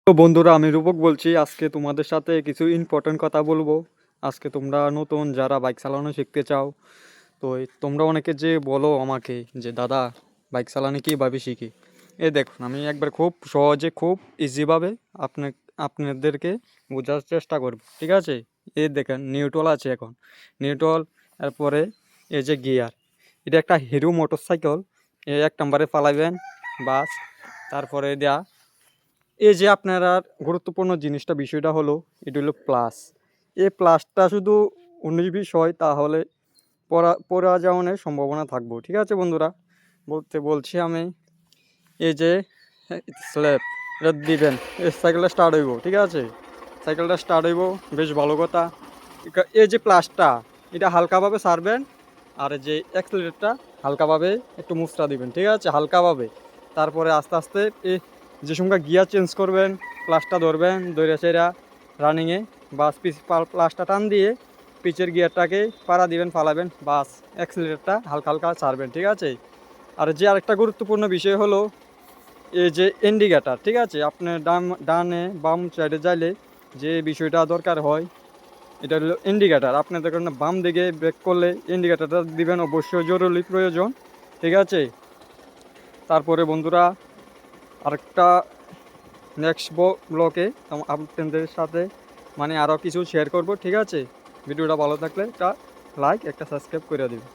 তো বন্ধুরা, আমি রূপক বলছি। আজকে তোমাদের সাথে কিছু ইম্পর্টেন্ট কথা বলবো। আজকে তোমরা নতুন যারা বাইক চালানো শিখতে চাও, তো তোমরা অনেকে যে বলো আমাকে যে দাদা বাইক চালানো কীভাবে শিখি। দেখুন, আমি একবার খুব সহজে খুব ইজিভাবে আপনাদেরকে বোঝার চেষ্টা করব, ঠিক আছে? দেখেন, নিউট্রাল আছে এখন, নিউট্রাল। এরপরে এই যে গিয়ার, এটা একটা হিরো মোটরসাইকেল। এক নম্বরে পালাবেন, বাস। তারপরে দেয়া এই যে আপনারা গুরুত্বপূর্ণ বিষয়টা হলো, এটা হলো প্লাস। এই প্লাসটা শুধু 19-20 হয় তাহলে পড়া যাওয়ার সম্ভাবনা থাকবো, ঠিক আছে বন্ধুরা? বলছি আমি, এই যে স্ল্যাব এটা দিবেন, এই সাইকেলটা স্টার্ট হইব, ঠিক আছে? সাইকেলটা স্টার্ট হইব, বেশ ভালো কথা। এই যে প্লাসটা, এটা হালকাভাবে ছাড়বেন, আর যে অ্যাক্সিলারেটরটা হালকাভাবে একটু মুচড়া দিবেন, ঠিক আছে? হালকাভাবে। তারপরে আস্তে আস্তে যে সঙ্গে গিয়ার চেঞ্জ করবেন, প্লাসটা ধরবেন, ধরে সেরা রানিংয়ে বাস প্লাসটা টান দিয়ে পিচের গিয়ারটাকে পাড়া দিবেন, ফালাবেন, বাস অ্যাক্সিলারেটরটা হালকা হালকা ছাড়বেন, ঠিক আছে? আর যে আরেকটা গুরুত্বপূর্ণ বিষয় হলো এই যে ইন্ডিকেটার, ঠিক আছে? আপনার ডানে বাম সাইডে যাইলে যে বিষয়টা দরকার হয়, এটা হলো ইন্ডিকেটার। আপনাদের কারণে বাম দিকে ব্রেক করলে ইন্ডিকেটারটা দিবেন, অবশ্যই জরুরি প্রয়োজন, ঠিক আছে? তারপরে বন্ধুরা, আরেকটা নেক্সট ব্লকে আপনাদের সাথে আরও কিছু শেয়ার করব, ঠিক আছে? ভিডিওটা ভালো থাকলে একটা লাইক, একটা সাবস্ক্রাইব করে দিবেন।